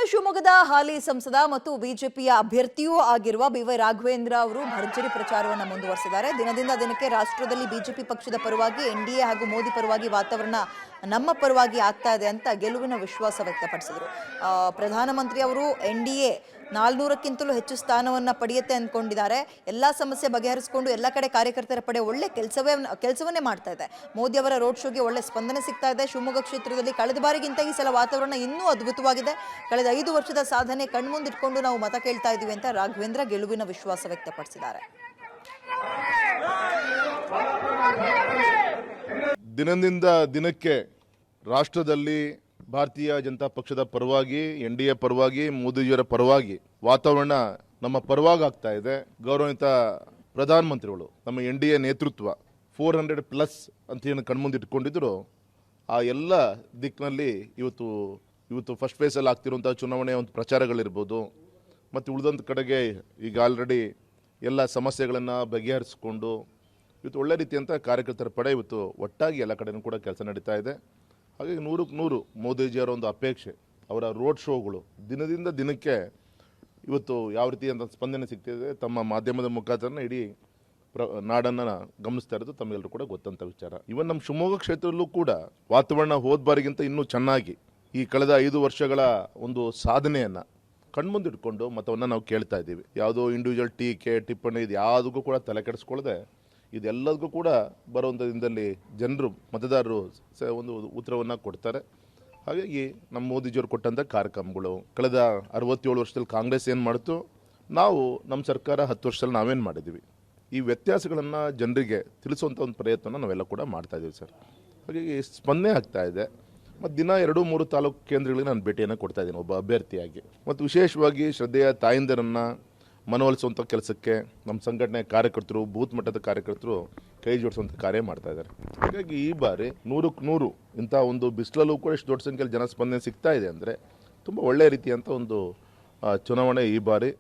ಇನ್ನು ಶಿವಮೊಗ್ಗದ ಹಾಲಿ ಸಂಸದ ಮತ್ತು ಬಿಜೆಪಿಯ ಅಭ್ಯರ್ಥಿಯೂ ಆಗಿರುವ ಬಿ.ವೈ. ರಾಘವೇಂದ್ರ ಅವರು ಭರ್ಜರಿ ಪ್ರಚಾರವನ್ನು ಮುಂದುವರೆಸಿದ್ದಾರೆ. ದಿನದಿಂದ ದಿನಕ್ಕೆ ರಾಷ್ಟ್ರದಲ್ಲಿ ಬಿಜೆಪಿ ಪಕ್ಷದ ಪರವಾಗಿ ಎನ್ಡಿಎ ಹಾಗೂ ಮೋದಿ ಪರವಾಗಿ ವಾತಾವರಣ ನಮ್ಮ ಪರವಾಗಿ ಆಗ್ತಾ ಇದೆ ಅಂತ ಗೆಲುವಿನ ವಿಶ್ವಾಸ ವ್ಯಕ್ತಪಡಿಸಿದರು. ಪ್ರಧಾನಮಂತ್ರಿ ಅವರು ಎನ್ಡಿಎ 400ಕ್ಕಿಂತಲೂ ಹೆಚ್ಚು ಸ್ಥಾನವನ್ನು ಪಡೆಯುತ್ತೆ ಅಂದ್ಕೊಂಡಿದ್ದಾರೆ. ಎಲ್ಲ ಸಮಸ್ಯೆ ಬಗೆಹರಿಸಿಕೊಂಡು ಎಲ್ಲ ಕಡೆ ಕಾರ್ಯಕರ್ತರ ಪಡೆ ಒಳ್ಳೆ ಕೆಲಸವನ್ನೇ ಮಾಡ್ತಾ ಇದೆ. ಮೋದಿ ಅವರ ರೋಡ್ ಶೋಗೆ ಒಳ್ಳೆ ಸ್ಪಂದನೆ ಸಿಗ್ತಾ ಇದೆ. ಶಿವಮೊಗ್ಗ ಕ್ಷೇತ್ರದಲ್ಲಿ ಕಳೆದ ಬಾರಿಗಿಂತ ಈ ಸಲ ವಾತಾವರಣ ಇನ್ನೂ ಅದ್ಭುತವಾಗಿದೆ. ಕಳೆದ 5 ವರ್ಷದ ಸಾಧನೆ ಕಣ್ಮುಂದಿಟ್ಕೊಂಡು ನಾವು ಮತ ಕೇಳ್ತಾ ಇದ್ದೀವಿ ಅಂತ ರಾಘವೇಂದ್ರ ಗೆಲುವಿನ ವಿಶ್ವಾಸ ವ್ಯಕ್ತಪಡಿಸಿದ್ದಾರೆ. ದಿನದಿಂದ ದಿನಕ್ಕೆ ರಾಷ್ಟ್ರದಲ್ಲಿ ಭಾರತೀಯ ಜನತಾ ಪಕ್ಷದ ಪರವಾಗಿ ಎನ್ಡಿಎ ಪರವಾಗಿ ಮೋದಿಜಿಯವರ ಪರವಾಗಿ ವಾತಾವರಣ ನಮ್ಮ ಪರವಾಗಿ ಆಗ್ತಾ ಇದೆ. ಗೌರವಿತ ಪ್ರಧಾನಮಂತ್ರಿಗಳು ನಮ್ಮ ಎನ್ಡಿಎ ನೇತೃತ್ವ 400+ ಅಂತ ಏನು ಕಣ್ಮುಂದಿಟ್ಕೊಂಡಿದ್ರು ಆ ಎಲ್ಲ ದಿಕ್ಕಿನಲ್ಲಿ ಇವತ್ತು ಫಸ್ಟ್ ಫೇಸಲ್ಲಿ ಆಗ್ತಿರುವಂಥ ಚುನಾವಣೆಯ ಒಂದು ಪ್ರಚಾರಗಳಿರ್ಬೋದು ಮತ್ತು ಉಳಿದಂಥ ಕಡೆಗೆ ಈಗ ಆಲ್ರೆಡಿ ಎಲ್ಲ ಸಮಸ್ಯೆಗಳನ್ನು ಬಗೆಹರಿಸಿಕೊಂಡು ಇವತ್ತು ಒಳ್ಳೆ ರೀತಿಯಂಥ ಕಾರ್ಯಕರ್ತರ ಪಡೆ ಇವತ್ತು ಒಟ್ಟಾಗಿ ಎಲ್ಲ ಕಡೆಯೂ ಕೂಡ ಕೆಲಸ ನಡೀತಾ ಇದೆ. ಹಾಗಾಗಿ 100ಕ್ಕೆ 100 ಮೋದಿಜಿಯವರ ಒಂದು ಅಪೇಕ್ಷೆ, ಅವರ ರೋಡ್ ಶೋಗಳು ದಿನದಿಂದ ದಿನಕ್ಕೆ ಇವತ್ತು ಯಾವ ರೀತಿಯಂಥ ಸ್ಪಂದನೆ ಸಿಗ್ತಿದೆ ತಮ್ಮ ಮಾಧ್ಯಮದ ಮುಖಾಂತರ ಇಡೀ ನಾಡನ್ನು ಗಮನಿಸ್ತಾ ಇರೋದು ತಮಗೆಲ್ಲರೂ ಕೂಡ ಗೊತ್ತಂಥ ವಿಚಾರ. ಇವನ್ ನಮ್ಮ ಶಿವಮೊಗ್ಗ ಕ್ಷೇತ್ರದಲ್ಲೂ ಕೂಡ ವಾತಾವರಣ ಹೋದ ಬಾರಿಗಿಂತ ಇನ್ನೂ ಚೆನ್ನಾಗಿ ಈ ಕಳೆದ 5 ವರ್ಷಗಳ ಒಂದು ಸಾಧನೆಯನ್ನು ಕಣ್ಮುಂದಿಟ್ಕೊಂಡು ಮತವನ್ನು ನಾವು ಕೇಳ್ತಾ ಇದ್ದೀವಿ. ಯಾವುದೋ ಇಂಡಿವಿಜುವಲ್ ಟೀಕೆ ಟಿಪ್ಪಣಿ ಇದು ಯಾವುದಕ್ಕೂ ಕೂಡ ತಲೆ ಕೆಡಿಸ್ಕೊಳ್ಳದೆ ಇದೆಲ್ಲದಕ್ಕೂ ಕೂಡ ಬರುವಂಥ ದಿನದಲ್ಲಿ ಜನರು ಮತದಾರರು ಒಂದು ಉತ್ತರವನ್ನು ಕೊಡ್ತಾರೆ. ಹಾಗಾಗಿ ನಮ್ಮ ಮೋದಿಜಿಯವರು ಕೊಟ್ಟಂಥ ಕಾರ್ಯಕ್ರಮಗಳು ಕಳೆದ 67 ವರ್ಷದಲ್ಲಿ ಕಾಂಗ್ರೆಸ್ ಏನು ಮಾಡ್ತು, ನಾವು ನಮ್ಮ ಸರ್ಕಾರ 10 ವರ್ಷದಲ್ಲಿ ನಾವೇನು ಮಾಡಿದ್ದೀವಿ, ಈ ವ್ಯತ್ಯಾಸಗಳನ್ನು ಜನರಿಗೆ ತಿಳಿಸುವಂಥ ಒಂದು ಪ್ರಯತ್ನ ನಾವೆಲ್ಲ ಕೂಡ ಮಾಡ್ತಾ ಇದ್ದೀವಿ ಸರ್. ಹಾಗಾಗಿ ಸ್ಪಂದನೆ ಆಗ್ತಾ ಇದೆ. ಮತ್ತು ದಿನ 2-3 ತಾಲೂಕು ಕೇಂದ್ರಗಳಿಗೆ ನಾನು ಭೇಟಿಯನ್ನು ಕೊಡ್ತಾ ಇದ್ದೀನಿ ಒಬ್ಬ ಅಭ್ಯರ್ಥಿಯಾಗಿ. ಮತ್ತು ವಿಶೇಷವಾಗಿ ಶ್ರದ್ಧೆಯ ತಾಯಂದಿರನ್ನು ಮನವೊಲಿಸುವಂಥ ಕೆಲಸಕ್ಕೆ ನಮ್ಮ ಸಂಘಟನೆ ಕಾರ್ಯಕರ್ತರು ಬೂತ್ ಮಟ್ಟದ ಕಾರ್ಯಕರ್ತರು ಕೈ ಜೋಡಿಸುವಂಥ ಕಾರ್ಯ ಮಾಡ್ತಾ ಇದ್ದಾರೆ. ಹಾಗಾಗಿ ಈ ಬಾರಿ 100ಕ್ಕೆ 100 ಇಂಥ ಒಂದು ಬಿಸಿಲಲ್ಲೂ ಕೂಡ ಇಷ್ಟು ದೊಡ್ಡ ಸಂಖ್ಯೆಯಲ್ಲಿ ಜನಸ್ಪಂದನೆ ಸಿಗ್ತಾ ಇದೆ ಅಂದರೆ ತುಂಬ ಒಳ್ಳೆಯ ರೀತಿಯಂಥ ಒಂದು ಚುನಾವಣೆ ಈ ಬಾರಿ.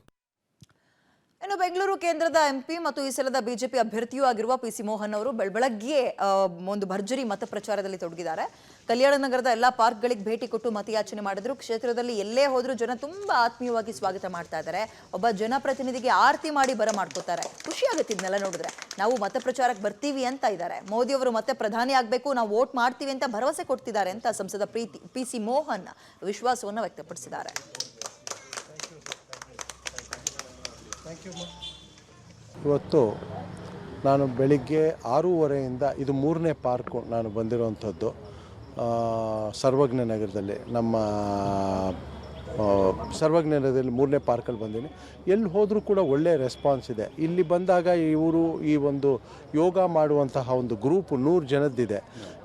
ಇನ್ನು ಬೆಂಗಳೂರು ಕೇಂದ್ರದ ಎಂಪಿ ಮತ್ತು ಈ ಸಲದ ಬಿಜೆಪಿ ಅಭ್ಯರ್ಥಿಯೂ ಆಗಿರುವ ಪಿ.ಸಿ. ಮೋಹನ್ ಅವರು ಬೆಳಗ್ಗೆ ಒಂದು ಭರ್ಜರಿ ಮತ ಪ್ರಚಾರದಲ್ಲಿ ತೊಡಗಿದ್ದಾರೆ. ಕಲ್ಯಾಣ ನಗರದ ಎಲ್ಲ ಪಾರ್ಕ್ಗಳಿಗೆ ಭೇಟಿ ಕೊಟ್ಟು ಮತಯಾಚನೆ ಮಾಡಿದ್ರು. ಕ್ಷೇತ್ರದಲ್ಲಿ ಎಲ್ಲೇ ಹೋದ್ರೂ ಜನ ತುಂಬಾ ಆತ್ಮೀಯವಾಗಿ ಸ್ವಾಗತ ಮಾಡ್ತಾ ಇದ್ದಾರೆ. ಒಬ್ಬ ಜನಪ್ರತಿನಿಧಿಗೆ ಆರತಿ ಮಾಡಿ ಬರಮಾಡ್ಕೋತಾರೆ. ಖುಷಿ ಆಗುತ್ತೆ ಇದನ್ನೆಲ್ಲ ನೋಡಿದ್ರೆ. ನಾವು ಮತ ಪ್ರಚಾರಕ್ಕೆ ಬರ್ತೀವಿ ಅಂತ ಇದ್ದಾರೆ. ಮೋದಿ ಅವರು ಮತ್ತೆ ಪ್ರಧಾನಿ ಆಗಬೇಕು, ನಾವು ವೋಟ್ ಮಾಡ್ತೀವಿ ಅಂತ ಭರವಸೆ ಕೊಡ್ತಿದ್ದಾರೆ ಅಂತ ಸಂಸದ ಪಿ.ಸಿ. ಮೋಹನ್ ವಿಶ್ವಾಸವನ್ನು ವ್ಯಕ್ತಪಡಿಸಿದ್ದಾರೆ. ಇವತ್ತು ನಾನು ಬೆಳಿಗ್ಗೆ 6:30 ಇದು 3ನೇ ಪಾರ್ಕು ನಾನು ಬಂದಿರುವಂಥದ್ದು. ಸರ್ವಜ್ಞ ನಗರದಲ್ಲಿ ನಮ್ಮ ಸರ್ವಜ್ಞ ನಗರದಲ್ಲಿ 3ನೇ ಪಾರ್ಕಲ್ಲಿ ಬಂದೀನಿ. ಎಲ್ಲಿ ಹೋದರೂ ಕೂಡ ಒಳ್ಳೆಯ ರೆಸ್ಪಾನ್ಸ್ ಇದೆ. ಇಲ್ಲಿ ಬಂದಾಗ ಇವರು ಈ ಒಂದು ಯೋಗ ಮಾಡುವಂತಹ ಒಂದು ಗ್ರೂಪ್ 100 ಜನದ್ದಿದೆ.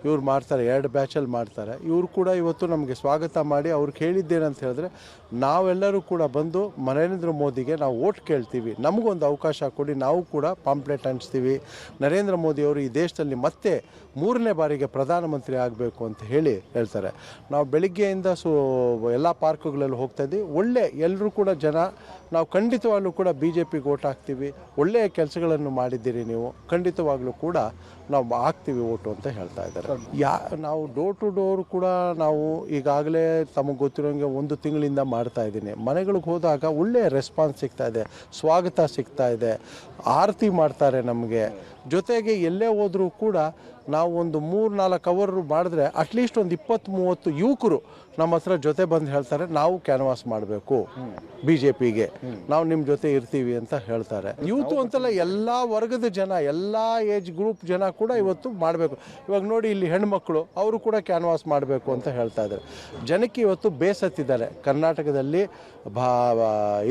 ಇವ್ರು ಮಾಡ್ತಾರೆ, 2 ಬ್ಯಾಚಲ್ಲಿ ಮಾಡ್ತಾರೆ. ಇವರು ಕೂಡ ಇವತ್ತು ನಮಗೆ ಸ್ವಾಗತ ಮಾಡಿ ಅವ್ರಿಗೆ ಹೇಳಿದ್ದೇನಂತ ಹೇಳಿದ್ರೆ, ನಾವೆಲ್ಲರೂ ಕೂಡ ಬಂದು ನರೇಂದ್ರ ಮೋದಿಗೆ ನಾವು ವೋಟ್ ಕೇಳ್ತೀವಿ, ನಮಗೊಂದು ಅವಕಾಶ ಕೊಡಿ, ನಾವು ಕೂಡ ಪಾಂಪ್ಲೆಟ್ ಹಂಚ್ತೀವಿ, ನರೇಂದ್ರ ಮೋದಿಯವರು ಈ ದೇಶದಲ್ಲಿ ಮತ್ತೆ 3ನೇ ಬಾರಿಗೆ ಪ್ರಧಾನಮಂತ್ರಿ ಆಗಬೇಕು ಅಂತ ಹೇಳ್ತಾರೆ. ನಾವು ಬೆಳಿಗ್ಗೆಯಿಂದ ಎಲ್ಲ ಪಾರ್ಕ್ಗಳಲ್ಲಿ ಹೋಗ್ತಾ ಇದ್ದೀವಿ. ಒಳ್ಳೆ ಎಲ್ಲರೂ ಕೂಡ ಜನ, ನಾವು ಖಂಡಿತವಾಗ್ಲೂ ಕೂಡ BJPಗೆ ವೋಟ್ ಹಾಕ್ತೀವಿ, ಒಳ್ಳೆಯ ಕೆಲಸಗಳನ್ನು ಮಾಡಿದ್ದೀರಿ ನೀವು, ಖಂಡಿತವಾಗ್ಲೂ ಕೂಡ ನಾವು ಹಾಕ್ತೀವಿ ಓಟು ಅಂತ ಹೇಳ್ತಾ ಇದ್ದಾರೆ. ನಾವು ಡೋರ್ ಟು ಡೋರ್ ಕೂಡ ನಾವು ಈಗಾಗಲೇ ತಮಗೆ ಗೊತ್ತಿರೋಂಗೆ 1 ತಿಂಗಳಿಂದ ಮಾಡ್ತಾ ಇದ್ದೀನಿ. ಮನೆಗಳಿಗೆ ಹೋದಾಗ ಒಳ್ಳೆಯ ರೆಸ್ಪಾನ್ಸ್ ಸಿಗ್ತಾ ಇದೆ, ಸ್ವಾಗತ ಸಿಗ್ತಾ ಇದೆ, ಆರತಿ ಮಾಡ್ತಾರೆ ನಮಗೆ. ಜೊತೆಗೆ ಎಲ್ಲೇ ಹೋದರೂ ಕೂಡ ನಾವು ಒಂದು 3-4 ಅವರ್ ಮಾಡಿದ್ರೆ ಅಟ್ಲೀಸ್ಟ್ ಒಂದು 20-30 ಯುವಕರು ನಮ್ಮ ಹತ್ರ ಜೊತೆ ಬಂದು ಹೇಳ್ತಾರೆ, ನಾವು ಕ್ಯಾನ್ವಾಸ್ ಮಾಡಬೇಕು BJPಗೆ, ನಾವು ನಿಮ್ಮ ಜೊತೆ ಇರ್ತೀವಿ ಅಂತ ಹೇಳ್ತಾರೆ. ಯೂತು ಅಂತಲ್ಲ, ಎಲ್ಲ ವರ್ಗದ ಜನ, ಎಲ್ಲ ಏಜ್ ಗ್ರೂಪ್ ಜನ ಕೂಡ ಇವತ್ತು ಮಾಡಬೇಕು. ಇವಾಗ ನೋಡಿ, ಇಲ್ಲಿ ಹೆಣ್ಮಕ್ಳು ಅವರು ಕೂಡ ಕ್ಯಾನ್ವಾಸ್ ಮಾಡಬೇಕು ಅಂತ ಹೇಳ್ತಾ ಇದ್ದಾರೆ. ಜನಕ್ಕೆ ಇವತ್ತು ಬೇಸತ್ತಿದ್ದಾರೆ. ಕರ್ನಾಟಕದಲ್ಲಿ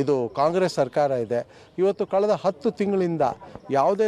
ಇದು ಕಾಂಗ್ರೆಸ್ ಸರ್ಕಾರ ಇದೆ. ಇವತ್ತು ಕಳೆದ 10 ತಿಂಗಳಿಂದ ಯಾವುದೇ